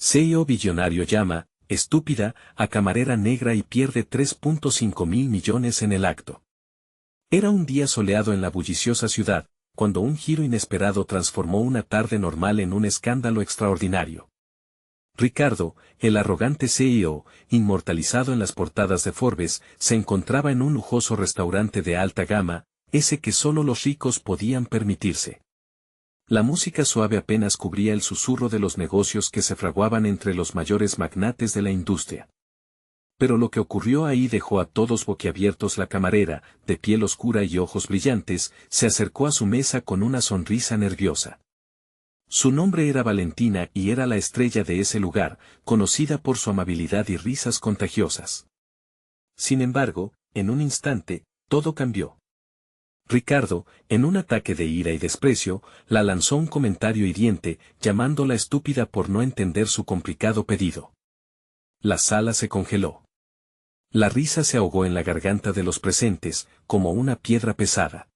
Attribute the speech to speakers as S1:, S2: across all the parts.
S1: CEO billonario llama, estúpida, a camarera negra y pierde 3.5 mil millones en el acto. Era un día soleado en la bulliciosa ciudad, cuando un giro inesperado transformó una tarde normal en un escándalo extraordinario. Ricardo, el arrogante CEO, inmortalizado en las portadas de Forbes, se encontraba en un lujoso restaurante de alta gama, ese que solo los ricos podían permitirse. La música suave apenas cubría el susurro de los negocios que se fraguaban entre los mayores magnates de la industria. Pero lo que ocurrió ahí dejó a todos boquiabiertos. La camarera, de piel oscura y ojos brillantes, se acercó a su mesa con una sonrisa nerviosa. Su nombre era Valentina y era la estrella de ese lugar, conocida por su amabilidad y risas contagiosas. Sin embargo, en un instante, todo cambió. Ricardo, en un ataque de ira y desprecio, la lanzó un comentario hiriente, llamándola estúpida por no entender su complicado pedido. La sala se congeló. La risa se ahogó en la garganta de los presentes, como una piedra pesada.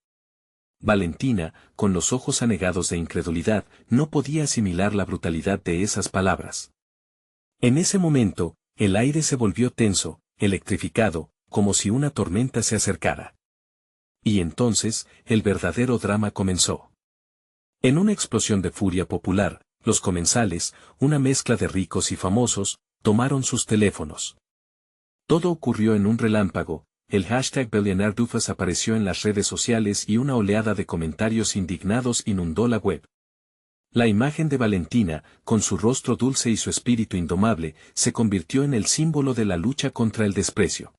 S1: Valentina, con los ojos anegados de incredulidad, no podía asimilar la brutalidad de esas palabras. En ese momento, el aire se volvió tenso, electrificado, como si una tormenta se acercara. Y entonces, el verdadero drama comenzó. En una explosión de furia popular, los comensales, una mezcla de ricos y famosos, tomaron sus teléfonos. Todo ocurrió en un relámpago, el hashtag #BillionaireDoofus apareció en las redes sociales y una oleada de comentarios indignados inundó la web. La imagen de Valentina, con su rostro dulce y su espíritu indomable, se convirtió en el símbolo de la lucha contra el desprecio.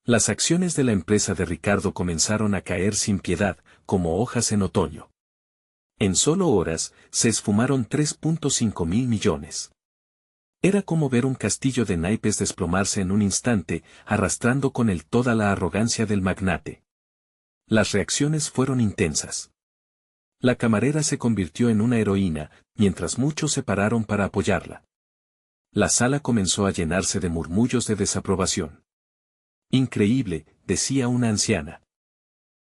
S1: Las acciones de la empresa de Ricardo comenzaron a caer sin piedad, como hojas en otoño. En solo horas, se esfumaron 3.5 mil millones. Era como ver un castillo de naipes desplomarse en un instante, arrastrando con él toda la arrogancia del magnate. Las reacciones fueron intensas. La camarera se convirtió en una heroína, mientras muchos se pararon para apoyarla. La sala comenzó a llenarse de murmullos de desaprobación. Increíble, decía una anciana.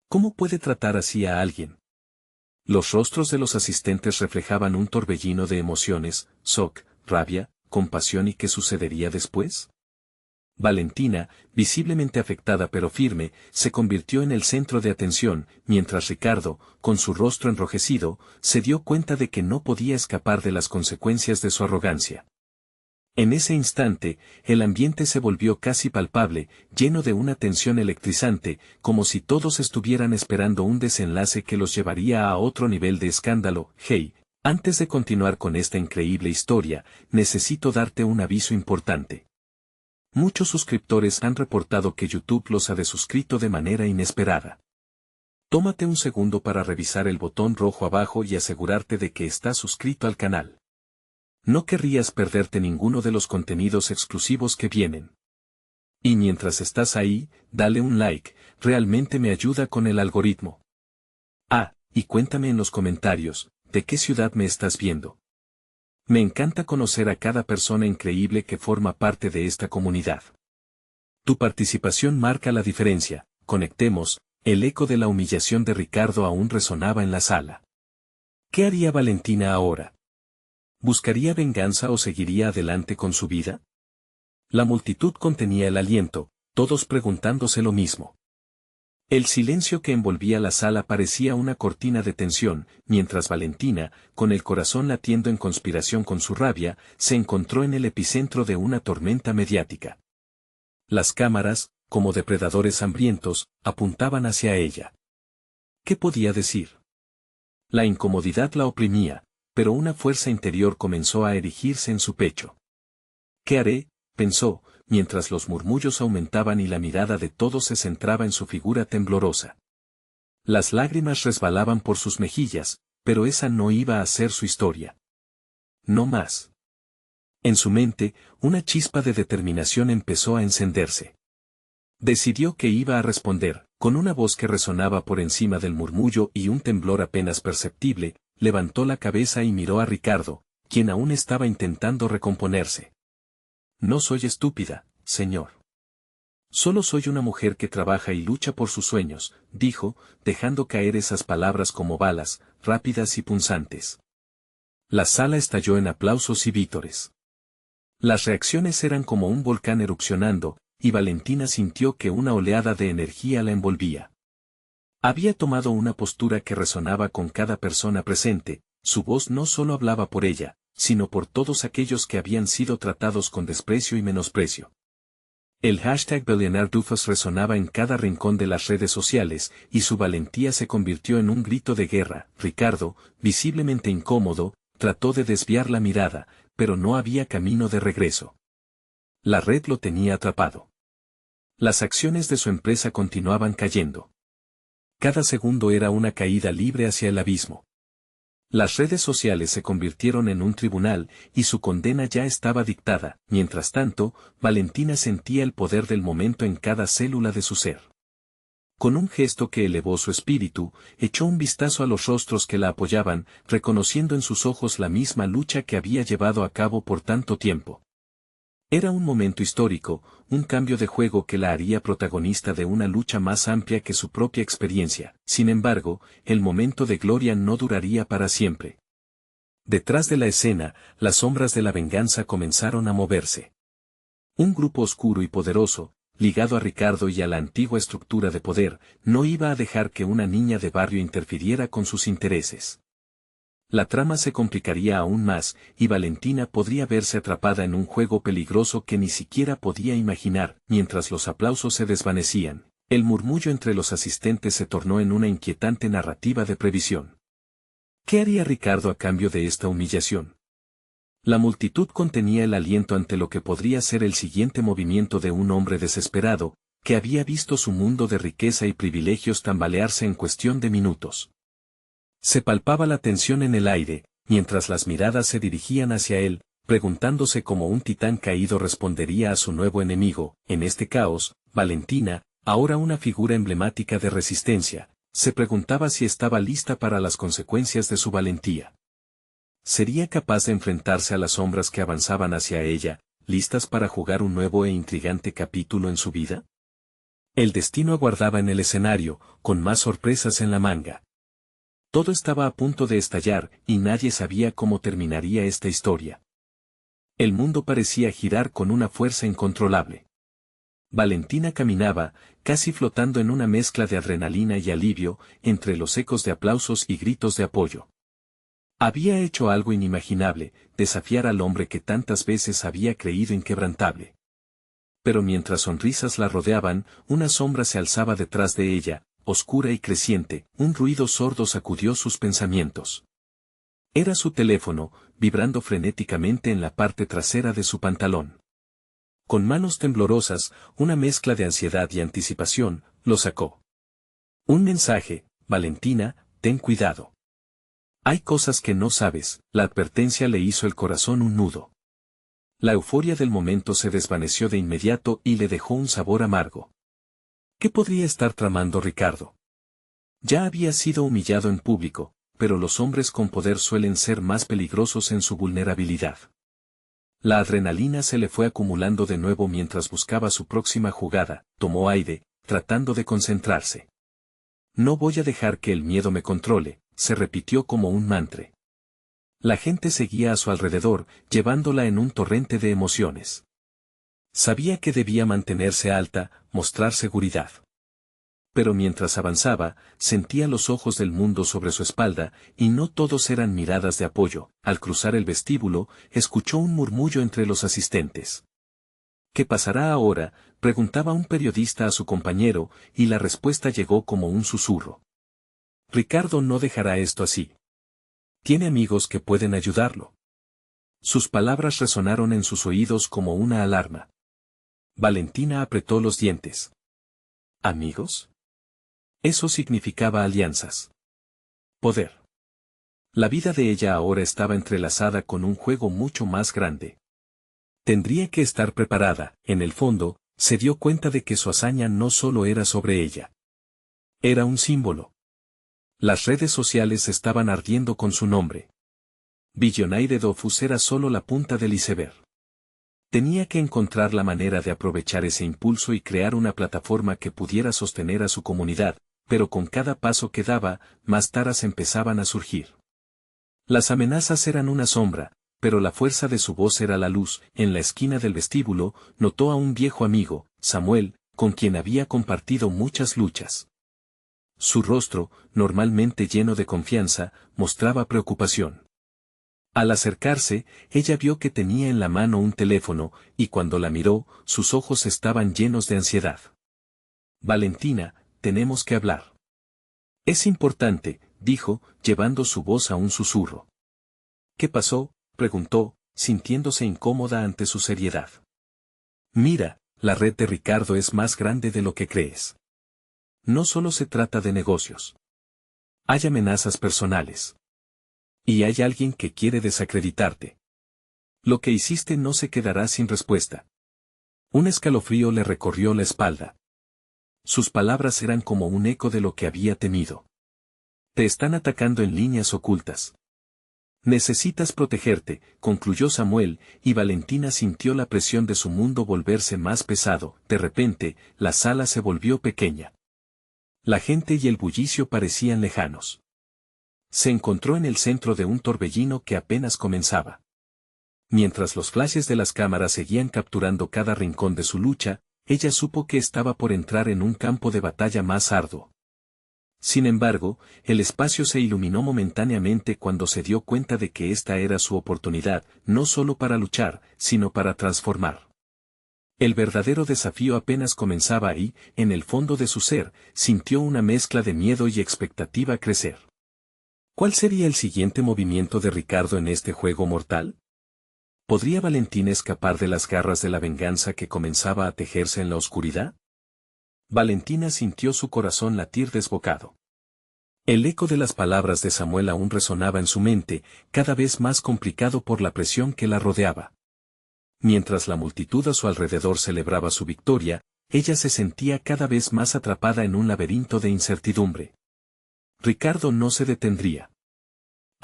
S1: ¿Cómo puede tratar así a alguien? Los rostros de los asistentes reflejaban un torbellino de emociones, shock, rabia, compasión y ¿qué sucedería después? Valentina, visiblemente afectada pero firme, se convirtió en el centro de atención, mientras Ricardo, con su rostro enrojecido, se dio cuenta de que no podía escapar de las consecuencias de su arrogancia. En ese instante, el ambiente se volvió casi palpable, lleno de una tensión electrizante, como si todos estuvieran esperando un desenlace que los llevaría a otro nivel de escándalo. Hey, antes de continuar con esta increíble historia, necesito darte un aviso importante. Muchos suscriptores han reportado que YouTube los ha desuscrito de manera inesperada. Tómate un segundo para revisar el botón rojo abajo y asegurarte de que estás suscrito al canal. No querrías perderte ninguno de los contenidos exclusivos que vienen. Y mientras estás ahí, dale un like, realmente me ayuda con el algoritmo. Ah, y cuéntame en los comentarios, ¿de qué ciudad me estás viendo? Me encanta conocer a cada persona increíble que forma parte de esta comunidad. Tu participación marca la diferencia. Conectemos. El eco de la humillación de Ricardo aún resonaba en la sala. ¿Qué haría Valentina ahora? ¿Buscaría venganza o seguiría adelante con su vida? La multitud contenía el aliento, todos preguntándose lo mismo. El silencio que envolvía la sala parecía una cortina de tensión, mientras Valentina, con el corazón latiendo en conspiración con su rabia, se encontró en el epicentro de una tormenta mediática. Las cámaras, como depredadores hambrientos, apuntaban hacia ella. ¿Qué podía decir? La incomodidad la oprimía, pero una fuerza interior comenzó a erigirse en su pecho. ¿Qué haré?, pensó, mientras los murmullos aumentaban y la mirada de todos se centraba en su figura temblorosa. Las lágrimas resbalaban por sus mejillas, pero esa no iba a ser su historia. No más. En su mente, una chispa de determinación empezó a encenderse. Decidió que iba a responder, con una voz que resonaba por encima del murmullo y un temblor apenas perceptible. Levantó la cabeza y miró a Ricardo, quien aún estaba intentando recomponerse. No soy estúpida, señor. Solo soy una mujer que trabaja y lucha por sus sueños, dijo, dejando caer esas palabras como balas, rápidas y punzantes. La sala estalló en aplausos y vítores. Las reacciones eran como un volcán erupcionando, y Valentina sintió que una oleada de energía la envolvía. Había tomado una postura que resonaba con cada persona presente, su voz no solo hablaba por ella, sino por todos aquellos que habían sido tratados con desprecio y menosprecio. El hashtag #BillionaireDoofus resonaba en cada rincón de las redes sociales, y su valentía se convirtió en un grito de guerra. Ricardo, visiblemente incómodo, trató de desviar la mirada, pero no había camino de regreso. La red lo tenía atrapado. Las acciones de su empresa continuaban cayendo. Cada segundo era una caída libre hacia el abismo. Las redes sociales se convirtieron en un tribunal, y su condena ya estaba dictada. Mientras tanto, Valentina sentía el poder del momento en cada célula de su ser. Con un gesto que elevó su espíritu, echó un vistazo a los rostros que la apoyaban, reconociendo en sus ojos la misma lucha que había llevado a cabo por tanto tiempo. Era un momento histórico, un cambio de juego que la haría protagonista de una lucha más amplia que su propia experiencia. Sin embargo, el momento de gloria no duraría para siempre. Detrás de la escena, las sombras de la venganza comenzaron a moverse. Un grupo oscuro y poderoso, ligado a Ricardo y a la antigua estructura de poder, no iba a dejar que una niña de barrio interfiriera con sus intereses. La trama se complicaría aún más, y Valentina podría verse atrapada en un juego peligroso que ni siquiera podía imaginar. Mientras los aplausos se desvanecían, el murmullo entre los asistentes se tornó en una inquietante narrativa de previsión. ¿Qué haría Ricardo a cambio de esta humillación? La multitud contenía el aliento ante lo que podría ser el siguiente movimiento de un hombre desesperado, que había visto su mundo de riqueza y privilegios tambalearse en cuestión de minutos. Se palpaba la tensión en el aire, mientras las miradas se dirigían hacia él, preguntándose cómo un titán caído respondería a su nuevo enemigo. En este caos, Valentina, ahora una figura emblemática de resistencia, se preguntaba si estaba lista para las consecuencias de su valentía. ¿Sería capaz de enfrentarse a las sombras que avanzaban hacia ella, listas para jugar un nuevo e intrigante capítulo en su vida? El destino aguardaba en el escenario, con más sorpresas en la manga. Todo estaba a punto de estallar, y nadie sabía cómo terminaría esta historia. El mundo parecía girar con una fuerza incontrolable. Valentina caminaba, casi flotando en una mezcla de adrenalina y alivio, entre los ecos de aplausos y gritos de apoyo. Había hecho algo inimaginable, desafiar al hombre que tantas veces había creído inquebrantable. Pero mientras sonrisas la rodeaban, una sombra se alzaba detrás de ella, oscura y creciente. Un ruido sordo sacudió sus pensamientos. Era su teléfono, vibrando frenéticamente en la parte trasera de su pantalón. Con manos temblorosas, una mezcla de ansiedad y anticipación, lo sacó. Un mensaje: Valentina, ten cuidado. Hay cosas que no sabes. La advertencia le hizo el corazón un nudo. La euforia del momento se desvaneció de inmediato y le dejó un sabor amargo. ¿Qué podría estar tramando Ricardo? Ya había sido humillado en público, pero los hombres con poder suelen ser más peligrosos en su vulnerabilidad. La adrenalina se le fue acumulando de nuevo mientras buscaba su próxima jugada. Tomó aire, tratando de concentrarse. No voy a dejar que el miedo me controle, se repitió como un mantra. La gente seguía a su alrededor, llevándola en un torrente de emociones. Sabía que debía mantenerse alta, mostrar seguridad. Pero mientras avanzaba, sentía los ojos del mundo sobre su espalda, y no todos eran miradas de apoyo. Al cruzar el vestíbulo, escuchó un murmullo entre los asistentes. ¿Qué pasará ahora?, preguntaba un periodista a su compañero, y la respuesta llegó como un susurro. Ricardo no dejará esto así. Tiene amigos que pueden ayudarlo. Sus palabras resonaron en sus oídos como una alarma. Valentina apretó los dientes. ¿Amigos? Eso significaba alianzas. Poder. La vida de ella ahora estaba entrelazada con un juego mucho más grande. Tendría que estar preparada. En el fondo, se dio cuenta de que su hazaña no solo era sobre ella. Era un símbolo. Las redes sociales estaban ardiendo con su nombre. BillionaireDoofus era solo la punta del iceberg. Tenía que encontrar la manera de aprovechar ese impulso y crear una plataforma que pudiera sostener a su comunidad, pero con cada paso que daba, más taras empezaban a surgir. Las amenazas eran una sombra, pero la fuerza de su voz era la luz. En la esquina del vestíbulo, notó a un viejo amigo, Samuel, con quien había compartido muchas luchas. Su rostro, normalmente lleno de confianza, mostraba preocupación. Al acercarse, ella vio que tenía en la mano un teléfono, y cuando la miró, sus ojos estaban llenos de ansiedad. Valentina, tenemos que hablar. Es importante, dijo, llevando su voz a un susurro. ¿Qué pasó?, preguntó, sintiéndose incómoda ante su seriedad. Mira, la red de Ricardo es más grande de lo que crees. No solo se trata de negocios. Hay amenazas personales. Y hay alguien que quiere desacreditarte. Lo que hiciste no se quedará sin respuesta. Un escalofrío le recorrió la espalda. Sus palabras eran como un eco de lo que había temido. Te están atacando en líneas ocultas. Necesitas protegerte, concluyó Samuel, y Valentina sintió la presión de su mundo volverse más pesado. De repente, la sala se volvió pequeña. La gente y el bullicio parecían lejanos. Se encontró en el centro de un torbellino que apenas comenzaba. Mientras los flashes de las cámaras seguían capturando cada rincón de su lucha, ella supo que estaba por entrar en un campo de batalla más arduo. Sin embargo, el espacio se iluminó momentáneamente cuando se dio cuenta de que esta era su oportunidad, no solo para luchar, sino para transformar. El verdadero desafío apenas comenzaba y, en el fondo de su ser, sintió una mezcla de miedo y expectativa crecer. ¿Cuál sería el siguiente movimiento de Ricardo en este juego mortal? ¿Podría Valentina escapar de las garras de la venganza que comenzaba a tejerse en la oscuridad? Valentina sintió su corazón latir desbocado. El eco de las palabras de Samuel aún resonaba en su mente, cada vez más complicado por la presión que la rodeaba. Mientras la multitud a su alrededor celebraba su victoria, ella se sentía cada vez más atrapada en un laberinto de incertidumbre. Ricardo no se detendría.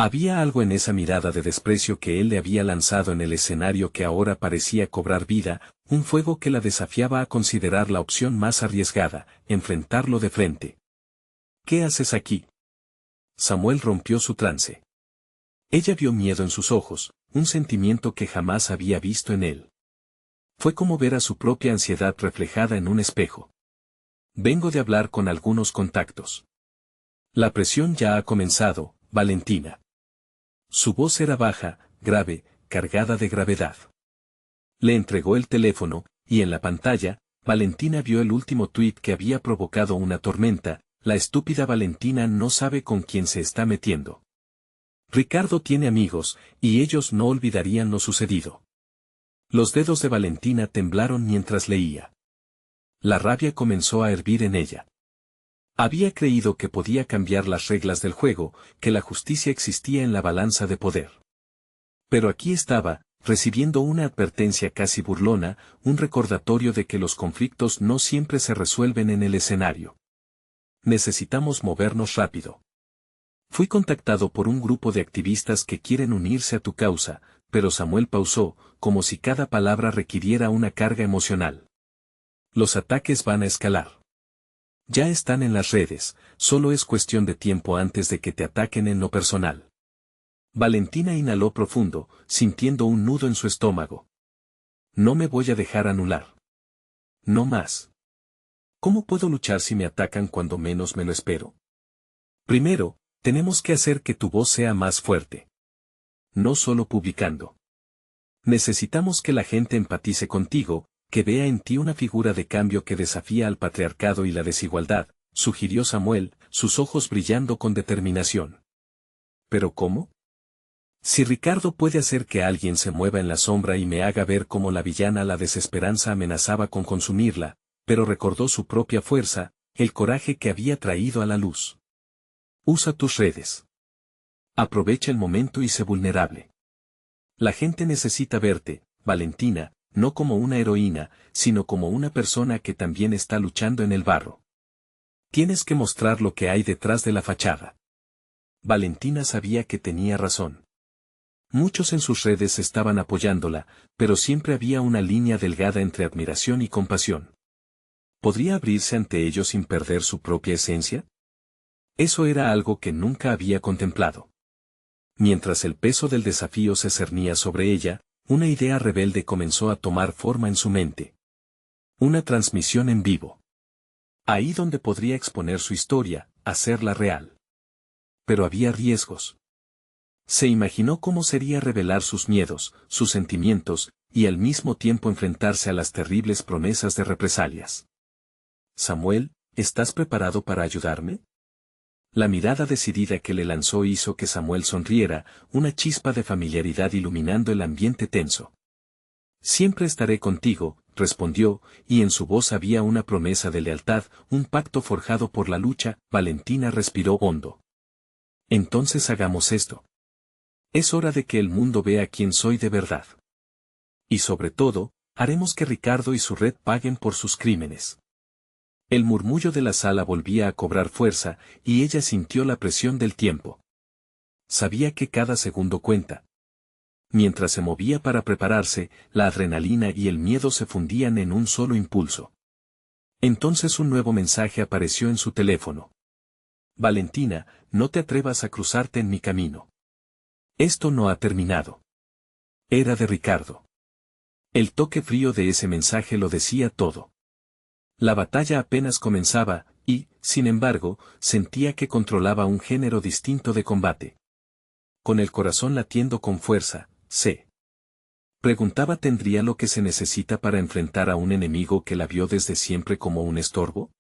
S1: Había algo en esa mirada de desprecio que él le había lanzado en el escenario que ahora parecía cobrar vida, un fuego que la desafiaba a considerar la opción más arriesgada, enfrentarlo de frente. ¿Qué haces aquí? Samuel rompió su trance. Ella vio miedo en sus ojos, un sentimiento que jamás había visto en él. Fue como ver a su propia ansiedad reflejada en un espejo. Vengo de hablar con algunos contactos. La presión ya ha comenzado, Valentina. Su voz era baja, grave, cargada de gravedad. Le entregó el teléfono, y en la pantalla, Valentina vio el último tuit que había provocado una tormenta. La estúpida Valentina no sabe con quién se está metiendo. Ricardo tiene amigos, y ellos no olvidarían lo sucedido. Los dedos de Valentina temblaron mientras leía. La rabia comenzó a hervir en ella. Había creído que podía cambiar las reglas del juego, que la justicia existía en la balanza de poder. Pero aquí estaba, recibiendo una advertencia casi burlona, un recordatorio de que los conflictos no siempre se resuelven en el escenario. Necesitamos movernos rápido. Fui contactado por un grupo de activistas que quieren unirse a tu causa, pero Samuel pausó, como si cada palabra requiriera una carga emocional. Los ataques van a escalar. Ya están en las redes, solo es cuestión de tiempo antes de que te ataquen en lo personal. Valentina inhaló profundo, sintiendo un nudo en su estómago. No me voy a dejar anular. No más. ¿Cómo puedo luchar si me atacan cuando menos me lo espero? Primero, tenemos que hacer que tu voz sea más fuerte. No solo publicando. Necesitamos que la gente empatice contigo, que vea en ti una figura de cambio que desafía al patriarcado y la desigualdad, sugirió Samuel, sus ojos brillando con determinación. ¿Pero cómo? Si Ricardo puede hacer que alguien se mueva en la sombra y me haga ver cómo la villana la desesperanza amenazaba con consumirla, pero recordó su propia fuerza, el coraje que había traído a la luz. Usa tus redes. Aprovecha el momento y sé vulnerable. La gente necesita verte, Valentina, no como una heroína, sino como una persona que también está luchando en el barro. Tienes que mostrar lo que hay detrás de la fachada. Valentina sabía que tenía razón. Muchos en sus redes estaban apoyándola, pero siempre había una línea delgada entre admiración y compasión. ¿Podría abrirse ante ellos sin perder su propia esencia? Eso era algo que nunca había contemplado. Mientras el peso del desafío se cernía sobre ella, una idea rebelde comenzó a tomar forma en su mente. Una transmisión en vivo. Ahí donde podría exponer su historia, hacerla real. Pero había riesgos. Se imaginó cómo sería revelar sus miedos, sus sentimientos, y al mismo tiempo enfrentarse a las terribles promesas de represalias. Samuel, ¿estás preparado para ayudarme? La mirada decidida que le lanzó hizo que Samuel sonriera, una chispa de familiaridad iluminando el ambiente tenso. Siempre estaré contigo, respondió, y en su voz había una promesa de lealtad, un pacto forjado por la lucha. Valentina respiró hondo. Entonces hagamos esto. Es hora de que el mundo vea quién soy de verdad. Y sobre todo, haremos que Ricardo y su red paguen por sus crímenes. El murmullo de la sala volvía a cobrar fuerza, y ella sintió la presión del tiempo. Sabía que cada segundo cuenta. Mientras se movía para prepararse, la adrenalina y el miedo se fundían en un solo impulso. Entonces un nuevo mensaje apareció en su teléfono. Valentina, no te atrevas a cruzarte en mi camino. Esto no ha terminado. Era de Ricardo. El toque frío de ese mensaje lo decía todo. La batalla apenas comenzaba, y, sin embargo, sentía que controlaba un género distinto de combate. Con el corazón latiendo con fuerza, se preguntaba, ¿tendría lo que se necesita para enfrentar a un enemigo que la vio desde siempre como un estorbo?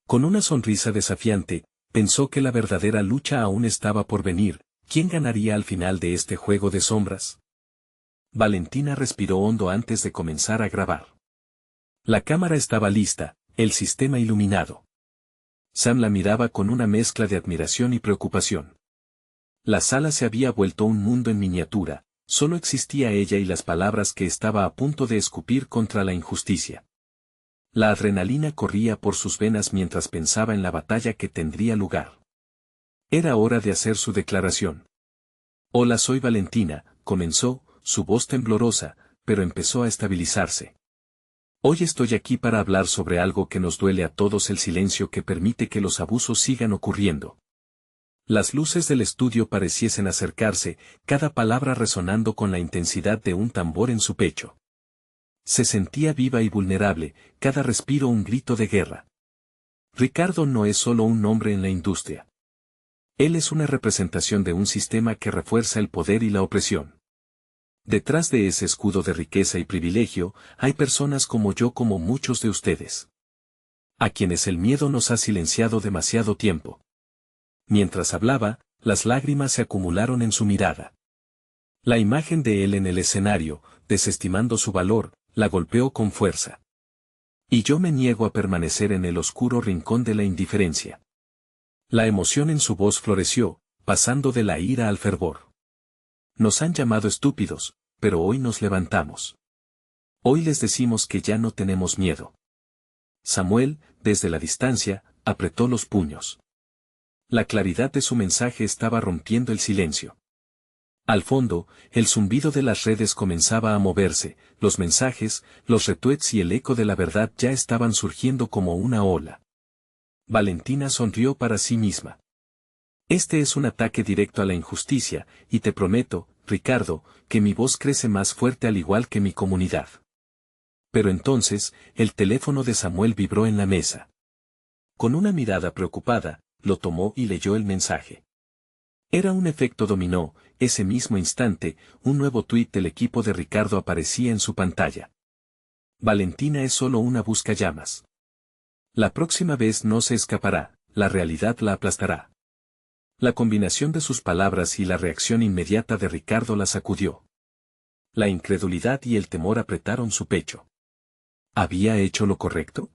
S1: Con una sonrisa desafiante, pensó que la verdadera lucha aún estaba por venir. ¿Quién ganaría al final de este juego de sombras? Valentina respiró hondo antes de comenzar a grabar. La cámara estaba lista, el sistema iluminado. Sam la miraba con una mezcla de admiración y preocupación. La sala se había vuelto un mundo en miniatura, solo existía ella y las palabras que estaba a punto de escupir contra la injusticia. La adrenalina corría por sus venas mientras pensaba en la batalla que tendría lugar. Era hora de hacer su declaración. Hola, soy Valentina, comenzó, su voz temblorosa, pero empezó a estabilizarse. Hoy estoy aquí para hablar sobre algo que nos duele a todos: el silencio que permite que los abusos sigan ocurriendo. Las luces del estudio pareciesen acercarse, cada palabra resonando con la intensidad de un tambor en su pecho. Se sentía viva y vulnerable, cada respiro un grito de guerra. Ricardo no es solo un nombre en la industria. Él es una representación de un sistema que refuerza el poder y la opresión. Detrás de ese escudo de riqueza y privilegio, hay personas como yo, como muchos de ustedes. A quienes el miedo nos ha silenciado demasiado tiempo. Mientras hablaba, las lágrimas se acumularon en su mirada. La imagen de él en el escenario, desestimando su valor, la golpeó con fuerza. Y yo me niego a permanecer en el oscuro rincón de la indiferencia. La emoción en su voz floreció, pasando de la ira al fervor. Nos han llamado estúpidos, pero hoy nos levantamos. Hoy les decimos que ya no tenemos miedo. Samuel, desde la distancia, apretó los puños. La claridad de su mensaje estaba rompiendo el silencio. Al fondo, el zumbido de las redes comenzaba a moverse, los mensajes, los retweets y el eco de la verdad ya estaban surgiendo como una ola. Valentina sonrió para sí misma. Este es un ataque directo a la injusticia, y te prometo, Ricardo, que mi voz crece más fuerte al igual que mi comunidad. Pero entonces, el teléfono de Samuel vibró en la mesa. Con una mirada preocupada, lo tomó y leyó el mensaje. Era un efecto dominó. Ese mismo instante, un nuevo tuit del equipo de Ricardo aparecía en su pantalla. Valentina es solo una buscallamas. La próxima vez no se escapará, la realidad la aplastará. La combinación de sus palabras y la reacción inmediata de Ricardo la sacudió. La incredulidad y el temor apretaron su pecho. ¿Había hecho lo correcto?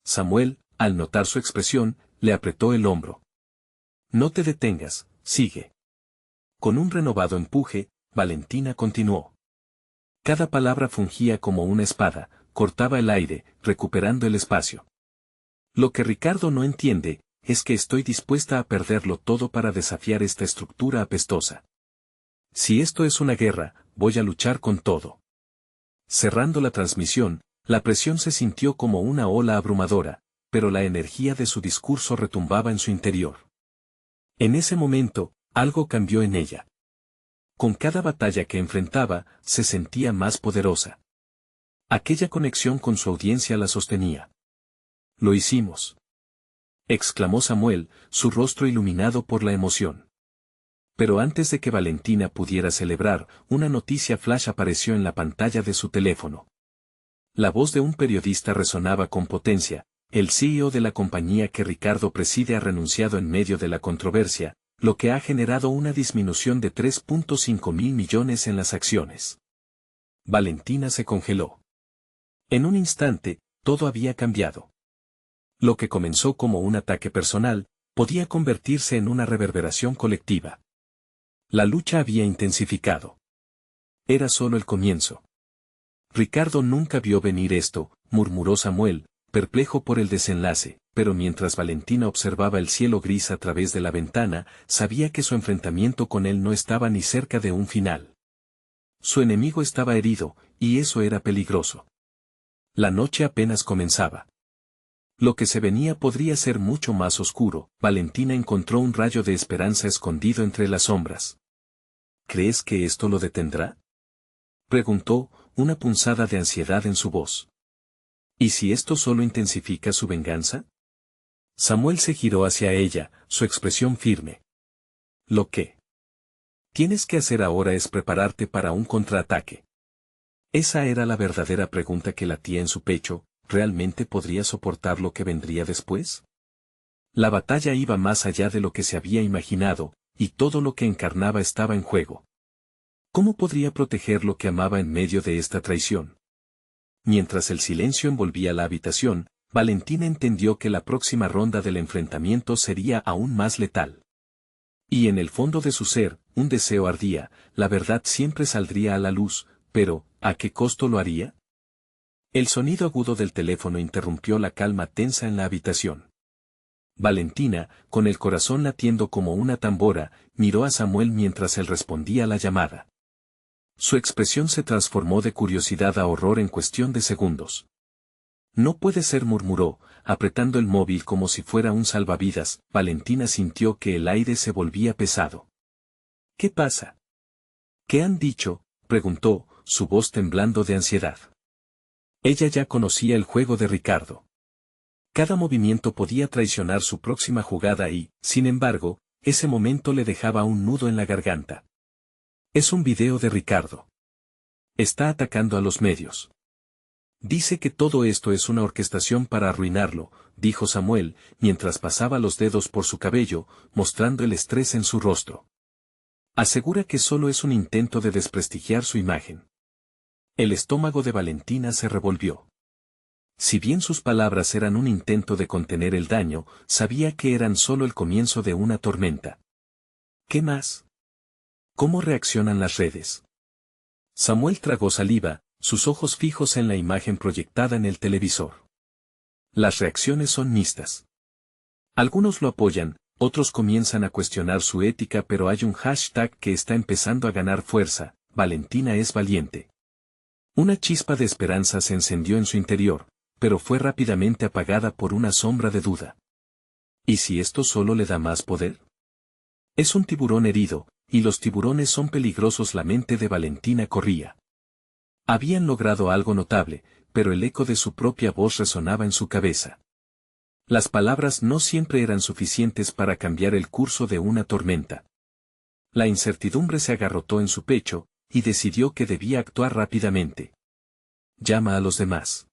S1: Samuel, al notar su expresión, le apretó el hombro. No te detengas, sigue. Con un renovado empuje, Valentina continuó. Cada palabra fungía como una espada, cortaba el aire, recuperando el espacio. Lo que Ricardo no entiende, es que estoy dispuesta a perderlo todo para desafiar esta estructura apestosa. Si esto es una guerra, voy a luchar con todo. Cerrando la transmisión, la presión se sintió como una ola abrumadora, pero la energía de su discurso retumbaba en su interior. En ese momento, Algo cambió en ella. Con cada batalla que enfrentaba, se sentía más poderosa. Aquella conexión con su audiencia la sostenía. «Lo hicimos», exclamó Samuel, su rostro iluminado por la emoción. Pero antes de que Valentina pudiera celebrar, una noticia flash apareció en la pantalla de su teléfono. La voz de un periodista resonaba con potencia. El CEO de la compañía que Ricardo preside ha renunciado en medio de la controversia, lo que ha generado una disminución de 3.5 mil millones en las acciones. Valentina se congeló. En un instante, todo había cambiado. Lo que comenzó como un ataque personal, podía convertirse en una reverberación colectiva. La lucha había intensificado. Era solo el comienzo. Ricardo nunca vio venir esto, murmuró Samuel, perplejo por el desenlace, pero mientras Valentina observaba el cielo gris a través de la ventana, sabía que su enfrentamiento con él no estaba ni cerca de un final. Su enemigo estaba herido, y eso era peligroso. La noche apenas comenzaba. Lo que se venía podría ser mucho más oscuro. Valentina encontró un rayo de esperanza escondido entre las sombras. ¿Crees que esto lo detendrá?, preguntó, una punzada de ansiedad en su voz. ¿Y si esto solo intensifica su venganza? Samuel se giró hacia ella, su expresión firme. Lo que tienes que hacer ahora es prepararte para un contraataque. Esa era la verdadera pregunta que latía en su pecho. ¿Realmente podría soportar lo que vendría después? La batalla iba más allá de lo que se había imaginado, y todo lo que encarnaba estaba en juego. ¿Cómo podría proteger lo que amaba en medio de esta traición? Mientras el silencio envolvía la habitación, Valentina entendió que la próxima ronda del enfrentamiento sería aún más letal. Y en el fondo de su ser, un deseo ardía. La verdad siempre saldría a la luz, pero, ¿a qué costo lo haría? El sonido agudo del teléfono interrumpió la calma tensa en la habitación. Valentina, con el corazón latiendo como una tambora, miró a Samuel mientras él respondía a la llamada. Su expresión se transformó de curiosidad a horror en cuestión de segundos. No puede ser, murmuró, apretando el móvil como si fuera un salvavidas. Valentina sintió que el aire se volvía pesado. ¿Qué pasa? ¿Qué han dicho?, preguntó, su voz temblando de ansiedad. Ella ya conocía el juego de Ricardo. Cada movimiento podía traicionar su próxima jugada y, sin embargo, ese momento le dejaba un nudo en la garganta. Es un video de Ricardo. Está atacando a los medios. Dice que todo esto es una orquestación para arruinarlo, dijo Samuel, mientras pasaba los dedos por su cabello, mostrando el estrés en su rostro. Asegura que solo es un intento de desprestigiar su imagen. El estómago de Valentina se revolvió. Si bien sus palabras eran un intento de contener el daño, sabía que eran solo el comienzo de una tormenta. ¿Qué más? ¿Cómo reaccionan las redes? Samuel tragó saliva, sus ojos fijos en la imagen proyectada en el televisor. Las reacciones son mixtas. Algunos lo apoyan, otros comienzan a cuestionar su ética, pero hay un hashtag que está empezando a ganar fuerza: Valentina es valiente. Una chispa de esperanza se encendió en su interior, pero fue rápidamente apagada por una sombra de duda. ¿Y si esto solo le da más poder? Es un tiburón herido, y los tiburones son peligrosos. La mente de Valentina corría. Habían logrado algo notable, pero el eco de su propia voz resonaba en su cabeza. Las palabras no siempre eran suficientes para cambiar el curso de una tormenta. La incertidumbre se agarrotó en su pecho, y decidió que debía actuar rápidamente. Llama a los demás.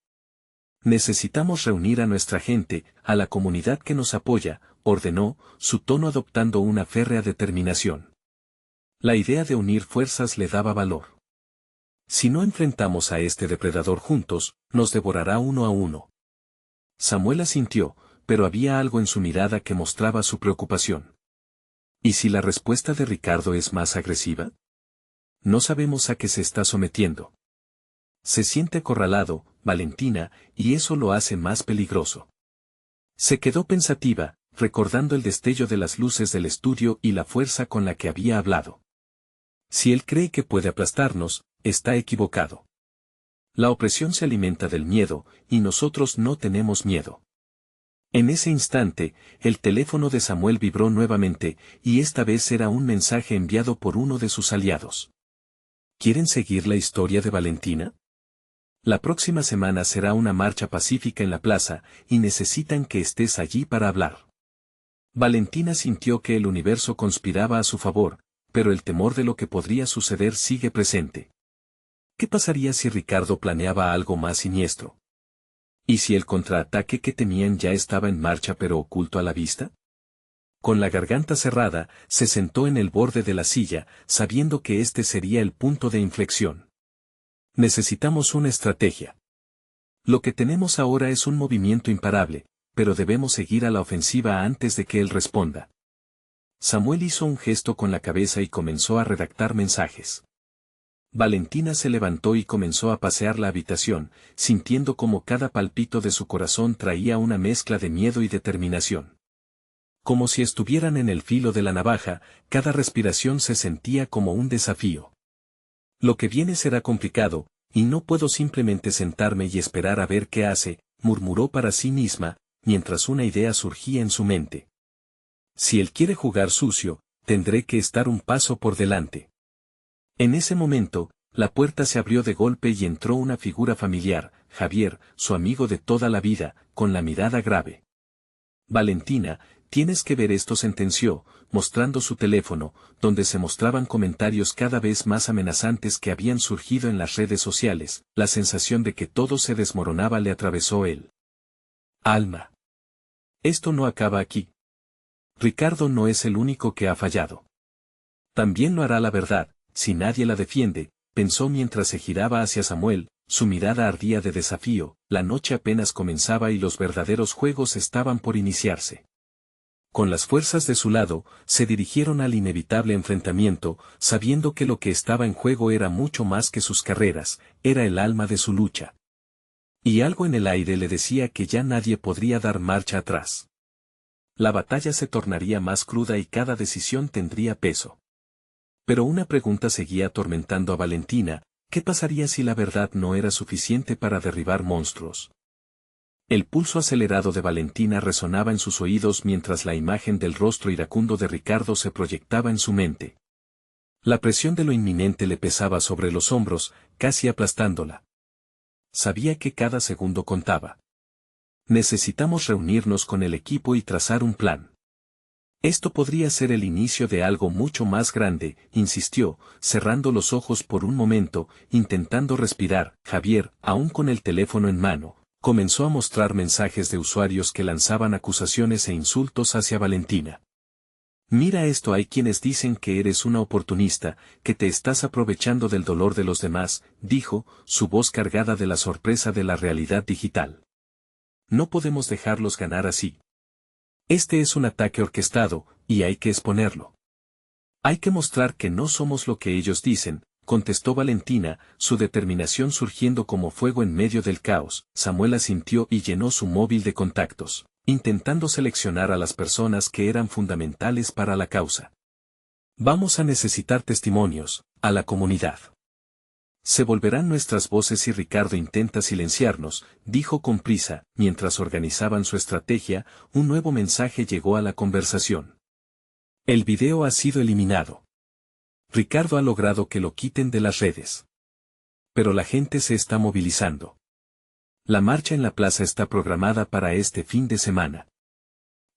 S1: Necesitamos reunir a nuestra gente, a la comunidad que nos apoya, ordenó, su tono adoptando una férrea determinación. La idea de unir fuerzas le daba valor. Si no enfrentamos a este depredador juntos, nos devorará uno a uno. Samuel asintió, pero había algo en su mirada que mostraba su preocupación. ¿Y si la respuesta de Ricardo es más agresiva? No sabemos a qué se está sometiendo. Se siente acorralado, Valentina, y eso lo hace más peligroso. Se quedó pensativa, recordando el destello de las luces del estudio y la fuerza con la que había hablado. Si él cree que puede aplastarnos, está equivocado. La opresión se alimenta del miedo, y nosotros no tenemos miedo. En ese instante, el teléfono de Samuel vibró nuevamente, y esta vez era un mensaje enviado por uno de sus aliados. ¿Quieren seguir la historia de Valentina? La próxima semana será una marcha pacífica en la plaza, y necesitan que estés allí para hablar. Valentina sintió que el universo conspiraba a su favor, pero el temor de lo que podría suceder sigue presente. ¿Qué pasaría si Ricardo planeaba algo más siniestro? ¿Y si el contraataque que temían ya estaba en marcha pero oculto a la vista? Con la garganta cerrada, se sentó en el borde de la silla, sabiendo que este sería el punto de inflexión. Necesitamos una estrategia. Lo que tenemos ahora es un movimiento imparable, pero debemos seguir a la ofensiva antes de que él responda. Samuel hizo un gesto con la cabeza y comenzó a redactar mensajes. Valentina se levantó y comenzó a pasear la habitación, sintiendo como cada palpito de su corazón traía una mezcla de miedo y determinación. Como si estuvieran en el filo de la navaja, cada respiración se sentía como un desafío. Lo que viene será complicado, y no puedo simplemente sentarme y esperar a ver qué hace, murmuró para sí misma, mientras una idea surgía en su mente. Si él quiere jugar sucio, tendré que estar un paso por delante. En ese momento, la puerta se abrió de golpe y entró una figura familiar, Javier, su amigo de toda la vida, con la mirada grave. Valentina, tienes que ver esto, sentenció, mostrando su teléfono, donde se mostraban comentarios cada vez más amenazantes que habían surgido en las redes sociales. La sensación de que todo se desmoronaba le atravesó el alma. Esto no acaba aquí. Ricardo no es el único que ha fallado. También lo hará la verdad, si nadie la defiende, pensó mientras se giraba hacia Samuel, su mirada ardía de desafío. La noche apenas comenzaba y los verdaderos juegos estaban por iniciarse. Con las fuerzas de su lado, se dirigieron al inevitable enfrentamiento, sabiendo que lo que estaba en juego era mucho más que sus carreras, era el alma de su lucha. Y algo en el aire le decía que ya nadie podría dar marcha atrás. La batalla se tornaría más cruda y cada decisión tendría peso. Pero una pregunta seguía atormentando a Valentina: ¿qué pasaría si la verdad no era suficiente para derribar monstruos? El pulso acelerado de Valentina resonaba en sus oídos mientras la imagen del rostro iracundo de Ricardo se proyectaba en su mente. La presión de lo inminente le pesaba sobre los hombros, casi aplastándola. Sabía que cada segundo contaba. Necesitamos reunirnos con el equipo y trazar un plan. Esto podría ser el inicio de algo mucho más grande, insistió, cerrando los ojos por un momento, intentando respirar. Javier, aún con el teléfono en mano, comenzó a mostrar mensajes de usuarios que lanzaban acusaciones e insultos hacia Valentina. Mira esto: hay quienes dicen que eres una oportunista, que te estás aprovechando del dolor de los demás, dijo, su voz cargada de la sorpresa de la realidad digital. No podemos dejarlos ganar así. Este es un ataque orquestado, y hay que exponerlo. Hay que mostrar que no somos lo que ellos dicen, contestó Valentina, su determinación surgiendo como fuego en medio del caos. Samuel asintió y llenó su móvil de contactos, intentando seleccionar a las personas que eran fundamentales para la causa. Vamos a necesitar testimonios, a la comunidad. Se volverán nuestras voces y Ricardo intenta silenciarnos, dijo con prisa. Mientras organizaban su estrategia, un nuevo mensaje llegó a la conversación. El video ha sido eliminado. Ricardo ha logrado que lo quiten de las redes. Pero la gente se está movilizando. La marcha en la plaza está programada para este fin de semana.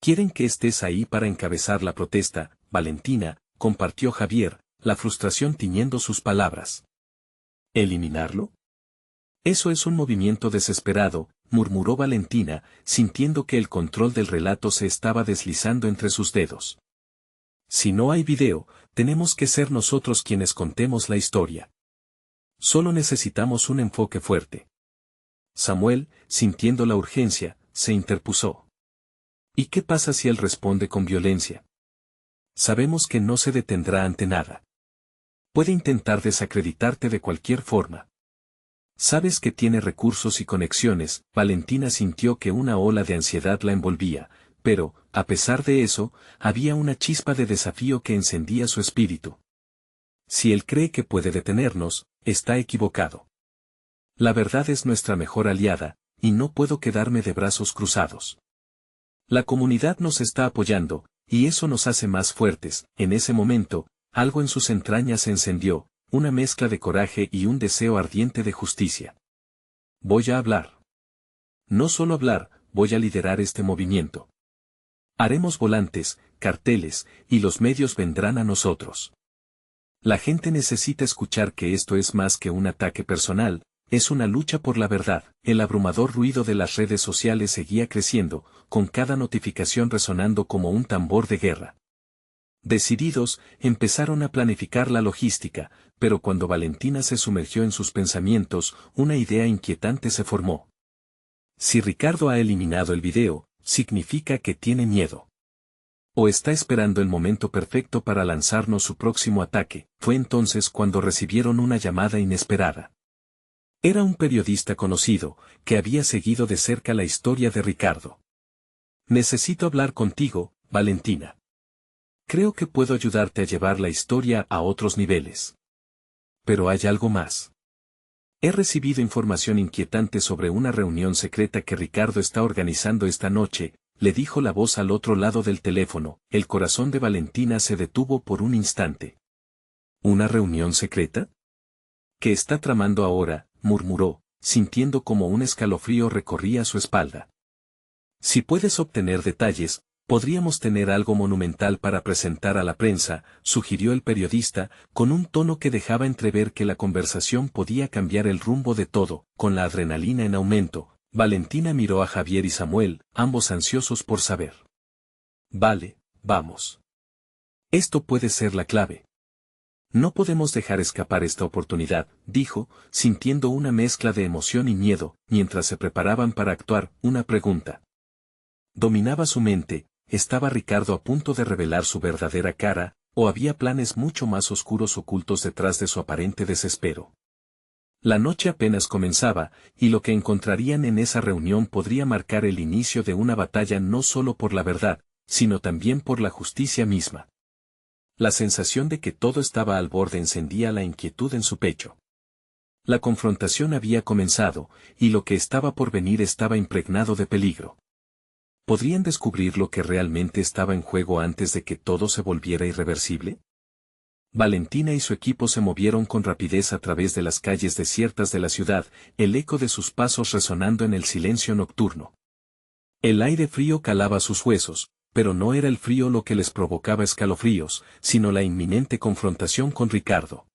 S1: Quieren que estés ahí para encabezar la protesta, Valentina, compartió Javier, la frustración tiñendo sus palabras. ¿Eliminarlo? Eso es un movimiento desesperado, murmuró Valentina, sintiendo que el control del relato se estaba deslizando entre sus dedos. Si no hay video, tenemos que ser nosotros quienes contemos la historia. Solo necesitamos un enfoque fuerte. Samuel, sintiendo la urgencia, se interpuso. ¿Y qué pasa si él responde con violencia? Sabemos que no se detendrá ante nada. Puede intentar desacreditarte de cualquier forma. Sabes que tiene recursos y conexiones. Valentina sintió que una ola de ansiedad la envolvía, pero, a pesar de eso, había una chispa de desafío que encendía su espíritu. Si él cree que puede detenernos, está equivocado. La verdad es nuestra mejor aliada, y no puedo quedarme de brazos cruzados. La comunidad nos está apoyando, y eso nos hace más fuertes. En ese momento, algo en sus entrañas se encendió, una mezcla de coraje y un deseo ardiente de justicia. Voy a hablar. No solo hablar, voy a liderar este movimiento. Haremos volantes, carteles, y los medios vendrán a nosotros. La gente necesita escuchar que esto es más que un ataque personal, es una lucha por la verdad. El abrumador ruido de las redes sociales seguía creciendo, con cada notificación resonando como un tambor de guerra. Decididos, empezaron a planificar la logística, pero cuando Valentina se sumergió en sus pensamientos, una idea inquietante se formó. Si Ricardo ha eliminado el video, significa que tiene miedo. O está esperando el momento perfecto para lanzarnos su próximo ataque. Fue entonces cuando recibieron una llamada inesperada. Era un periodista conocido, que había seguido de cerca la historia de Ricardo. Necesito hablar contigo, Valentina. Creo que puedo ayudarte a llevar la historia a otros niveles. Pero hay algo más. He recibido información inquietante sobre una reunión secreta que Ricardo está organizando esta noche, le dijo la voz al otro lado del teléfono. El corazón de Valentina se detuvo por un instante. ¿Una reunión secreta? ¿Qué está tramando ahora?, murmuró, sintiendo como un escalofrío recorría su espalda. Si puedes obtener detalles, podríamos tener algo monumental para presentar a la prensa, sugirió el periodista, con un tono que dejaba entrever que la conversación podía cambiar el rumbo de todo. Con la adrenalina en aumento, Valentina miró a Javier y Samuel, ambos ansiosos por saber. Vale, vamos. Esto puede ser la clave. No podemos dejar escapar esta oportunidad, dijo, sintiendo una mezcla de emoción y miedo, mientras se preparaban para actuar. Una pregunta dominaba su mente. ¿Estaba Ricardo a punto de revelar su verdadera cara, o había planes mucho más oscuros ocultos detrás de su aparente desespero? La noche apenas comenzaba, y lo que encontrarían en esa reunión podría marcar el inicio de una batalla no solo por la verdad, sino también por la justicia misma. La sensación de que todo estaba al borde encendía la inquietud en su pecho. La confrontación había comenzado, y lo que estaba por venir estaba impregnado de peligro. ¿Podrían descubrir lo que realmente estaba en juego antes de que todo se volviera irreversible? Valentina y su equipo se movieron con rapidez a través de las calles desiertas de la ciudad, el eco de sus pasos resonando en el silencio nocturno. El aire frío calaba sus huesos, pero no era el frío lo que les provocaba escalofríos, sino la inminente confrontación con Ricardo.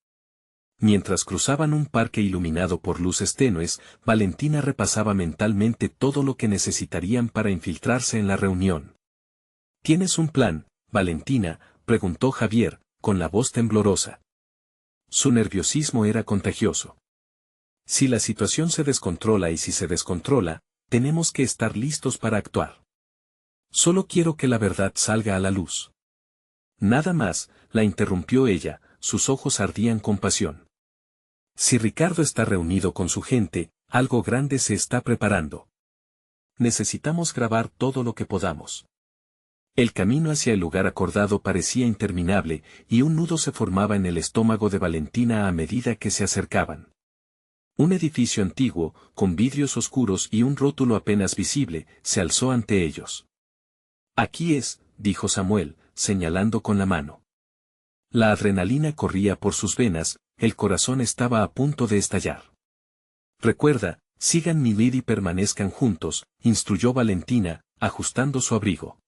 S1: Mientras cruzaban un parque iluminado por luces tenues, Valentina repasaba mentalmente todo lo que necesitarían para infiltrarse en la reunión. ¿Tienes un plan, Valentina?, preguntó Javier, con la voz temblorosa. Su nerviosismo era contagioso. Si la situación se descontrola y si se descontrola, tenemos que estar listos para actuar. Solo quiero que la verdad salga a la luz. Nada más, la interrumpió ella, sus ojos ardían con pasión. Si Ricardo está reunido con su gente, algo grande se está preparando. Necesitamos grabar todo lo que podamos. El camino hacia el lugar acordado parecía interminable, y un nudo se formaba en el estómago de Valentina a medida que se acercaban. Un edificio antiguo, con vidrios oscuros y un rótulo apenas visible, se alzó ante ellos. Aquí es, dijo Samuel, señalando con la mano. La adrenalina corría por sus venas, el corazón estaba a punto de estallar. Recuerda, sigan mi lead y permanezcan juntos, instruyó Valentina, ajustando su abrigo.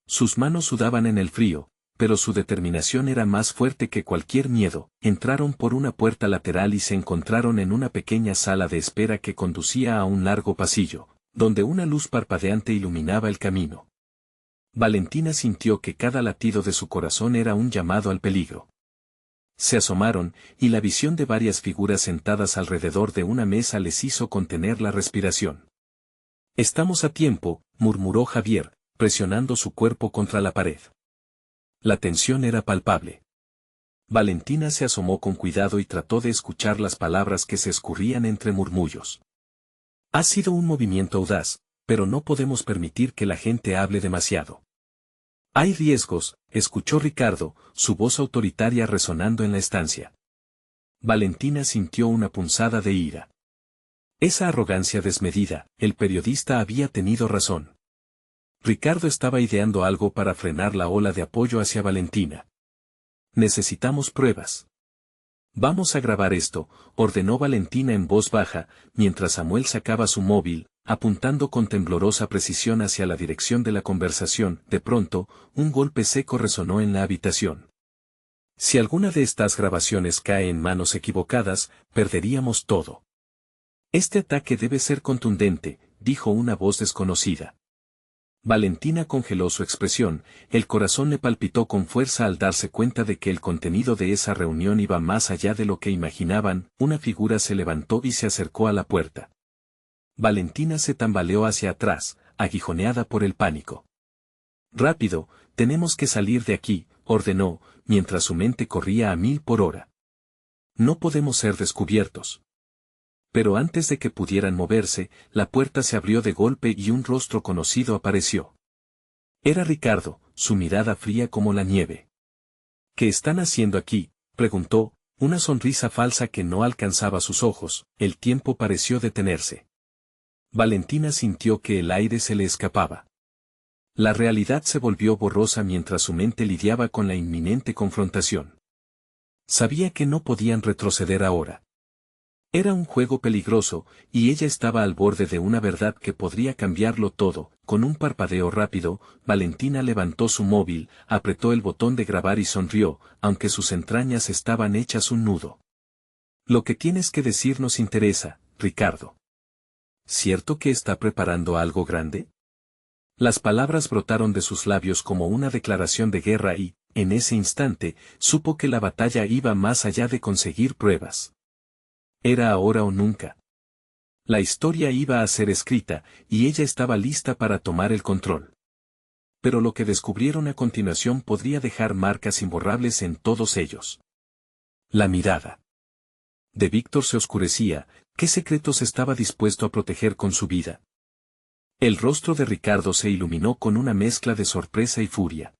S1: Sus manos sudaban en el frío, pero su determinación era más fuerte que cualquier miedo. Entraron por una puerta lateral y se encontraron en una pequeña sala de espera que conducía a un largo pasillo, donde una luz parpadeante iluminaba el camino. Valentina sintió que cada latido de su corazón era un llamado al peligro. Se asomaron, y la visión de varias figuras sentadas alrededor de una mesa les hizo contener la respiración. Estamos a tiempo, murmuró Javier, presionando su cuerpo contra la pared. La tensión era palpable. Valentina se asomó con cuidado y trató de escuchar las palabras que se escurrían entre murmullos. Ha sido un movimiento audaz, pero no podemos permitir que la gente hable demasiado. Hay riesgos, escuchó Ricardo, su voz autoritaria resonando en la estancia. Valentina sintió una punzada de ira. Esa arrogancia desmedida, el periodista había tenido razón. Ricardo estaba ideando algo para frenar la ola de apoyo hacia Valentina. Necesitamos pruebas. Vamos a grabar esto, ordenó Valentina en voz baja, mientras Samuel sacaba su móvil, apuntando con temblorosa precisión hacia la dirección de la conversación. De pronto, un golpe seco resonó en la habitación. Si alguna de estas grabaciones cae en manos equivocadas, perderíamos todo. Este ataque debe ser contundente, dijo una voz desconocida. Valentina congeló su expresión, el corazón le palpitó con fuerza al darse cuenta de que el contenido de esa reunión iba más allá de lo que imaginaban. Una figura se levantó y se acercó a la puerta. Valentina se tambaleó hacia atrás, aguijoneada por el pánico. «Rápido, tenemos que salir de aquí», ordenó, mientras su mente corría a 1000 por hora. «No podemos ser descubiertos». Pero antes de que pudieran moverse, la puerta se abrió de golpe y un rostro conocido apareció. Era Ricardo, su mirada fría como la nieve. «¿Qué están haciendo aquí?», preguntó, una sonrisa falsa que no alcanzaba sus ojos. El tiempo pareció detenerse. Valentina sintió que el aire se le escapaba. La realidad se volvió borrosa mientras su mente lidiaba con la inminente confrontación. Sabía que no podían retroceder ahora. Era un juego peligroso, y ella estaba al borde de una verdad que podría cambiarlo todo. Con un parpadeo rápido, Valentina levantó su móvil, apretó el botón de grabar y sonrió, aunque sus entrañas estaban hechas un nudo. «Lo que tienes que decir nos interesa, Ricardo. ¿Cierto que está preparando algo grande?». Las palabras brotaron de sus labios como una declaración de guerra y, en ese instante, supo que la batalla iba más allá de conseguir pruebas. Era ahora o nunca. La historia iba a ser escrita, y ella estaba lista para tomar el control. Pero lo que descubrieron a continuación podría dejar marcas imborrables en todos ellos. La mirada de Víctor se oscurecía. ¿Qué secretos estaba dispuesto a proteger con su vida? El rostro de Ricardo se iluminó con una mezcla de sorpresa y furia.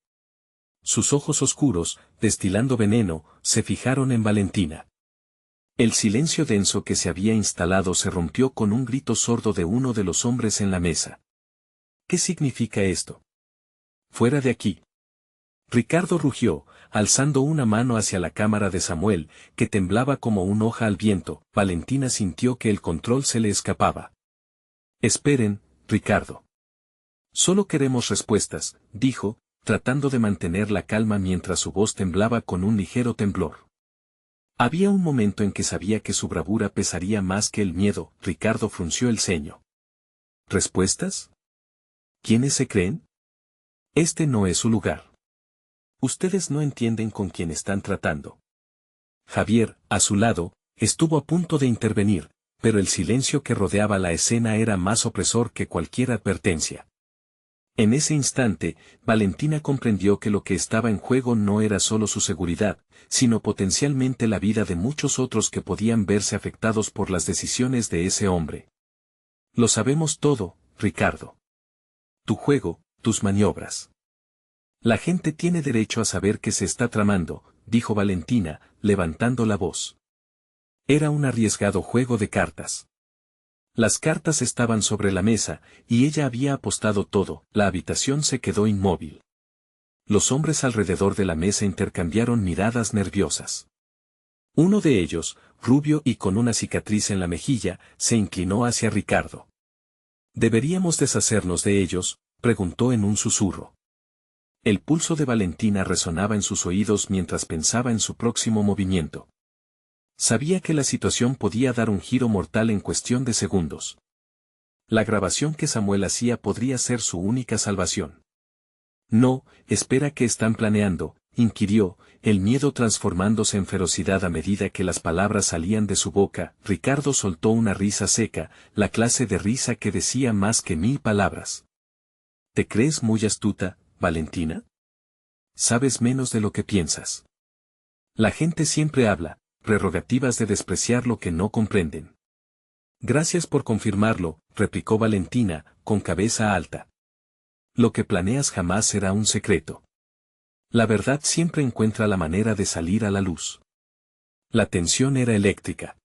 S1: Sus ojos oscuros, destilando veneno, se fijaron en Valentina. El silencio denso que se había instalado se rompió con un grito sordo de uno de los hombres en la mesa. «¿Qué significa esto? Fuera de aquí». Ricardo rugió, alzando una mano hacia la cámara de Samuel, que temblaba como una hoja al viento. Valentina sintió que el control se le escapaba. «Esperen, Ricardo. Solo queremos respuestas», dijo, tratando de mantener la calma mientras su voz temblaba con un ligero temblor. Había un momento en que sabía que su bravura pesaría más que el miedo. Ricardo frunció el ceño. ¿Respuestas? ¿Quiénes se creen? Este no es su lugar. Ustedes no entienden con quién están tratando. Javier, a su lado, estuvo a punto de intervenir, pero el silencio que rodeaba la escena era más opresor que cualquier advertencia. En ese instante, Valentina comprendió que lo que estaba en juego no era solo su seguridad, sino potencialmente la vida de muchos otros que podían verse afectados por las decisiones de ese hombre. «Lo sabemos todo, Ricardo. Tu juego, tus maniobras. La gente tiene derecho a saber qué se está tramando», dijo Valentina, levantando la voz. Era un arriesgado juego de cartas. Las cartas estaban sobre la mesa, y ella había apostado todo. La habitación se quedó inmóvil. Los hombres alrededor de la mesa intercambiaron miradas nerviosas. Uno de ellos, rubio y con una cicatriz en la mejilla, se inclinó hacia Ricardo. «¿Deberíamos deshacernos de ellos?», preguntó en un susurro. El pulso de Valentina resonaba en sus oídos mientras pensaba en su próximo movimiento. Sabía que la situación podía dar un giro mortal en cuestión de segundos. La grabación que Samuel hacía podría ser su única salvación. «No, espera, ¿qué están planeando?», inquirió, el miedo transformándose en ferocidad a medida que las palabras salían de su boca. Ricardo soltó una risa seca, la clase de risa que decía más que 1000 palabras. «¿Te crees muy astuta, Valentina? Sabes menos de lo que piensas. La gente siempre habla, prerrogativas de despreciar lo que no comprenden». «Gracias por confirmarlo», replicó Valentina, con cabeza alta. «Lo que planeas jamás será un secreto. La verdad siempre encuentra la manera de salir a la luz». La tensión era eléctrica.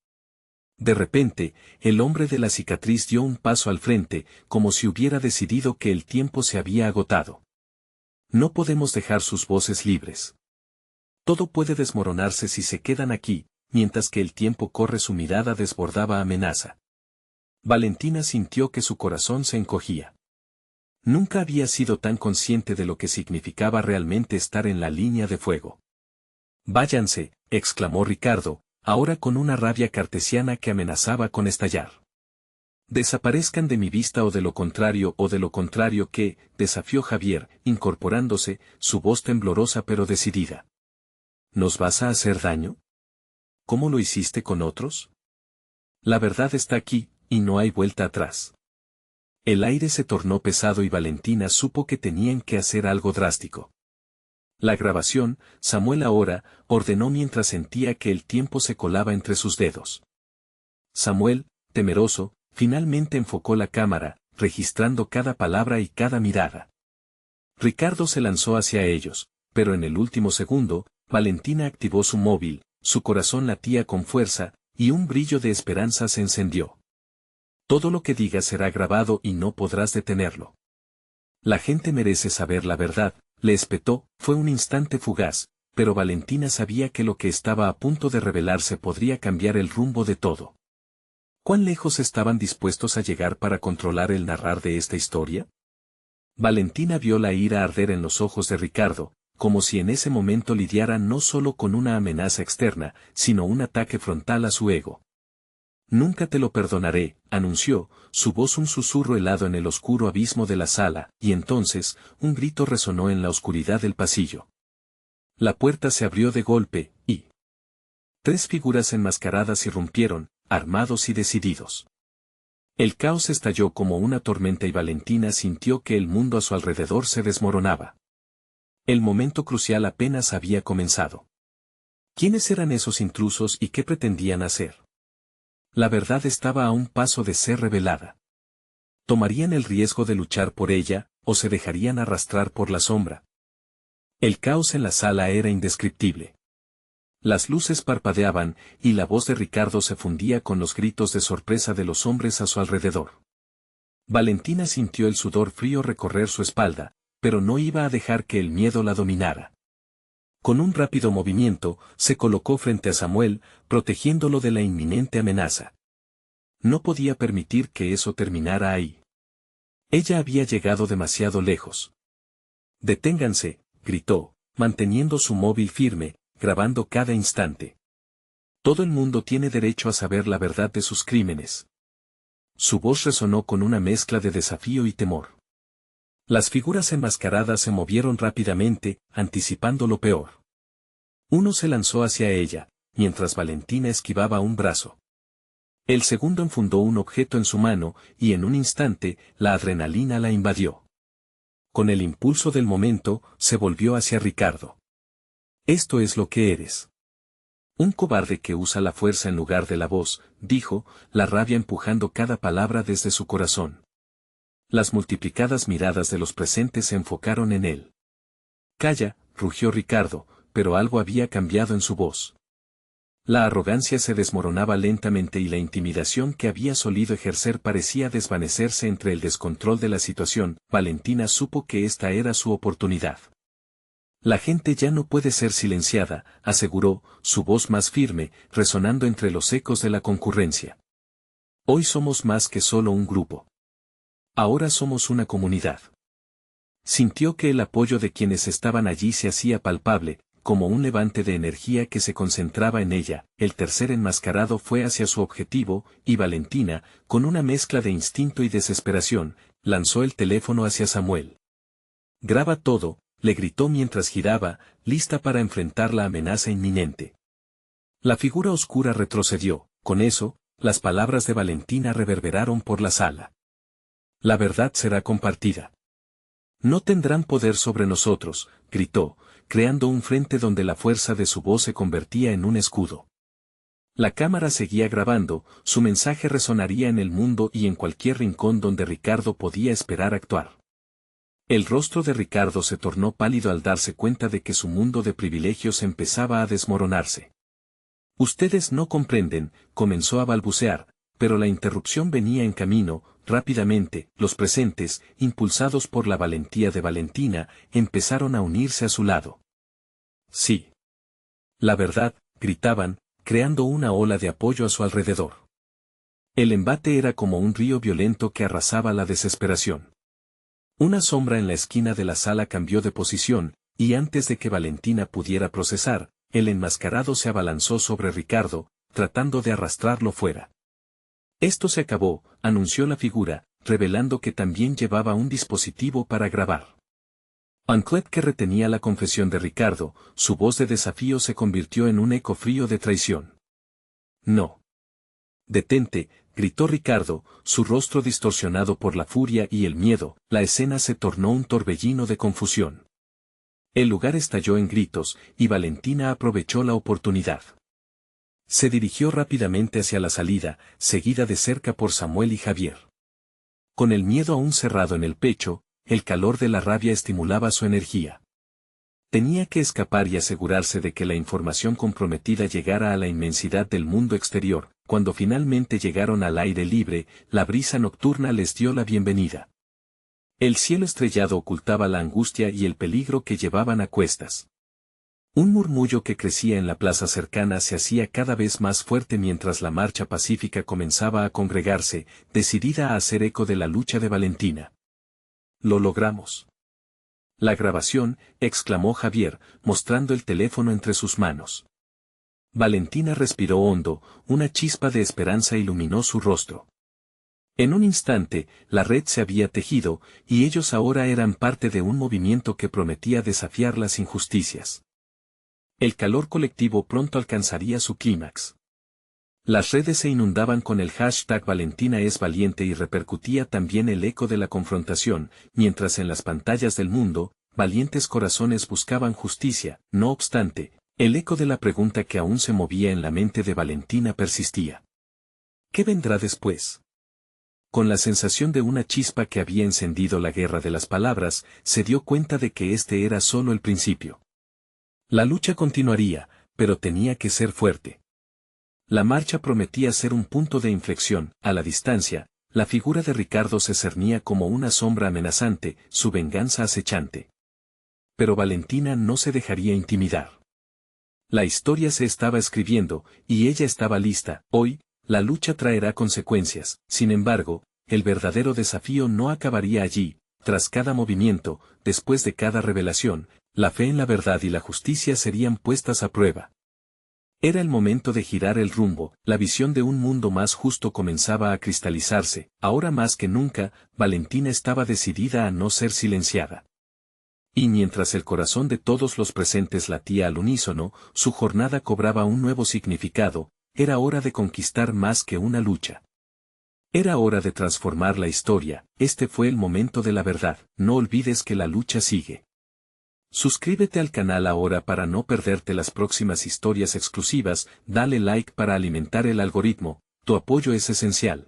S1: De repente, el hombre de la cicatriz dio un paso al frente, como si hubiera decidido que el tiempo se había agotado. No podemos dejar sus voces libres. Todo puede desmoronarse si se quedan aquí, mientras que el tiempo corre. Su mirada desbordaba amenaza. Valentina sintió que su corazón se encogía. Nunca había sido tan consciente de lo que significaba realmente estar en la línea de fuego. «Váyanse», exclamó Ricardo, ahora con una rabia cartesiana que amenazaba con estallar. «Desaparezcan de mi vista o de lo contrario que», desafió Javier, incorporándose, su voz temblorosa pero decidida. «¿Nos vas a hacer daño? ¿Cómo lo hiciste con otros? La verdad está aquí, y no hay vuelta atrás». El aire se tornó pesado y Valentina supo que tenían que hacer algo drástico. «La grabación, Samuel ahora», ordenó mientras sentía que el tiempo se colaba entre sus dedos. Samuel, temeroso, finalmente enfocó la cámara, registrando cada palabra y cada mirada. Ricardo se lanzó hacia ellos, pero en el último segundo, Valentina activó su móvil, su corazón latía con fuerza, y un brillo de esperanza se encendió. «Todo lo que digas será grabado y no podrás detenerlo. La gente merece saber la verdad», le espetó. Fue un instante fugaz, pero Valentina sabía que lo que estaba a punto de revelarse podría cambiar el rumbo de todo. ¿Cuán lejos estaban dispuestos a llegar para controlar el narrar de esta historia? Valentina vio la ira arder en los ojos de Ricardo, como si en ese momento lidiara no solo con una amenaza externa, sino un ataque frontal a su ego. «Nunca te lo perdonaré», anunció, su voz un susurro helado en el oscuro abismo de la sala, y entonces, un grito resonó en la oscuridad del pasillo. La puerta se abrió de golpe, y 3 figuras enmascaradas irrumpieron, armados y decididos. El caos estalló como una tormenta y Valentina sintió que el mundo a su alrededor se desmoronaba. El momento crucial apenas había comenzado. ¿Quiénes eran esos intrusos y qué pretendían hacer? La verdad estaba a un paso de ser revelada. ¿Tomarían el riesgo de luchar por ella, o se dejarían arrastrar por la sombra? El caos en la sala era indescriptible. Las luces parpadeaban, y la voz de Ricardo se fundía con los gritos de sorpresa de los hombres a su alrededor. Valentina sintió el sudor frío recorrer su espalda, pero no iba a dejar que el miedo la dominara. Con un rápido movimiento, se colocó frente a Samuel, protegiéndolo de la inminente amenaza. No podía permitir que eso terminara ahí. Ella había llegado demasiado lejos. «Deténganse», gritó, manteniendo su móvil firme, grabando cada instante. «Todo el mundo tiene derecho a saber la verdad de sus crímenes». Su voz resonó con una mezcla de desafío y temor. Las figuras enmascaradas se movieron rápidamente, anticipando lo peor. Uno se lanzó hacia ella, mientras Valentina esquivaba un brazo. El segundo enfundó un objeto en su mano, y en un instante, la adrenalina la invadió. Con el impulso del momento, se volvió hacia Ricardo. «Esto es lo que eres. Un cobarde que usa la fuerza en lugar de la voz», dijo, la rabia empujando cada palabra desde su corazón. Las multiplicadas miradas de los presentes se enfocaron en él. «Calla», rugió Ricardo, pero algo había cambiado en su voz. La arrogancia se desmoronaba lentamente y la intimidación que había solido ejercer parecía desvanecerse entre el descontrol de la situación. Valentina supo que esta era su oportunidad. «La gente ya no puede ser silenciada», aseguró, su voz más firme, resonando entre los ecos de la concurrencia. «Hoy somos más que solo un grupo. Ahora somos una comunidad». Sintió que el apoyo de quienes estaban allí se hacía palpable, como un levante de energía que se concentraba en ella. El tercer enmascarado fue hacia su objetivo, y Valentina, con una mezcla de instinto y desesperación, lanzó el teléfono hacia Samuel. «Graba todo», le gritó mientras giraba, lista para enfrentar la amenaza inminente. La figura oscura retrocedió. Con eso, las palabras de Valentina reverberaron por la sala. «La verdad será compartida. No tendrán poder sobre nosotros», gritó, creando un frente donde la fuerza de su voz se convertía en un escudo. La cámara seguía grabando, su mensaje resonaría en el mundo y en cualquier rincón donde Ricardo podía esperar actuar. El rostro de Ricardo se tornó pálido al darse cuenta de que su mundo de privilegios empezaba a desmoronarse. Ustedes no comprenden, comenzó a balbucear, pero la interrupción venía en camino. Rápidamente, los presentes, impulsados por la valentía de Valentina, empezaron a unirse a su lado. Sí. La verdad, gritaban, creando una ola de apoyo a su alrededor. El embate era como un río violento que arrasaba la desesperación. Una sombra en la esquina de la sala cambió de posición, y antes de que Valentina pudiera procesar, el enmascarado se abalanzó sobre Ricardo, tratando de arrastrarlo fuera. Esto se acabó, anunció la figura, revelando que también llevaba un dispositivo para grabar. Anclet, que retenía la confesión de Ricardo, su voz de desafío se convirtió en un eco frío de traición. No. Detente, gritó Ricardo, su rostro distorsionado por la furia y el miedo. La escena se tornó un torbellino de confusión. El lugar estalló en gritos, y Valentina aprovechó la oportunidad. Se dirigió rápidamente hacia la salida, seguida de cerca por Samuel y Javier. Con el miedo aún cerrado en el pecho, el calor de la rabia estimulaba su energía. Tenía que escapar y asegurarse de que la información comprometida llegara a la inmensidad del mundo exterior. Cuando finalmente llegaron al aire libre, la brisa nocturna les dio la bienvenida. El cielo estrellado ocultaba la angustia y el peligro que llevaban a cuestas. Un murmullo que crecía en la plaza cercana se hacía cada vez más fuerte mientras la marcha pacífica comenzaba a congregarse, decidida a hacer eco de la lucha de Valentina. «Lo logramos». «La grabación», exclamó Javier, mostrando el teléfono entre sus manos. Valentina respiró hondo, una chispa de esperanza iluminó su rostro. En un instante, la red se había tejido, y ellos ahora eran parte de un movimiento que prometía desafiar las injusticias. El calor colectivo pronto alcanzaría su clímax. Las redes se inundaban con el hashtag Valentina es valiente y repercutía también el eco de la confrontación, mientras en las pantallas del mundo, valientes corazones buscaban justicia. No obstante, el eco de la pregunta que aún se movía en la mente de Valentina persistía. ¿Qué vendrá después? Con la sensación de una chispa que había encendido la guerra de las palabras, se dio cuenta de que este era solo el principio. La lucha continuaría, pero tenía que ser fuerte. La marcha prometía ser un punto de inflexión. A la distancia, la figura de Ricardo se cernía como una sombra amenazante, su venganza acechante. Pero Valentina no se dejaría intimidar. La historia se estaba escribiendo, y ella estaba lista. Hoy, la lucha traerá consecuencias. Sin embargo, el verdadero desafío no acabaría allí. Tras cada movimiento, después de cada revelación, la fe en la verdad y la justicia serían puestas a prueba. Era el momento de girar el rumbo. La visión de un mundo más justo comenzaba a cristalizarse. Ahora más que nunca, Valentina estaba decidida a no ser silenciada. Y mientras el corazón de todos los presentes latía al unísono, su jornada cobraba un nuevo significado. Era hora de conquistar más que una lucha. Era hora de transformar la historia. Este fue el momento de la verdad. No olvides que la lucha sigue. Suscríbete al canal ahora para no perderte las próximas historias exclusivas. Dale like para alimentar el algoritmo. Tu apoyo es esencial.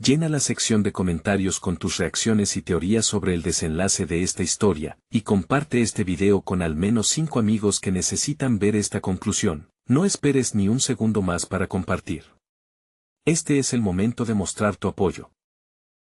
S1: Llena la sección de comentarios con tus reacciones y teorías sobre el desenlace de esta historia, y comparte este video con al menos 5 amigos que necesitan ver esta conclusión. No esperes ni un segundo más para compartir. Este es el momento de mostrar tu apoyo.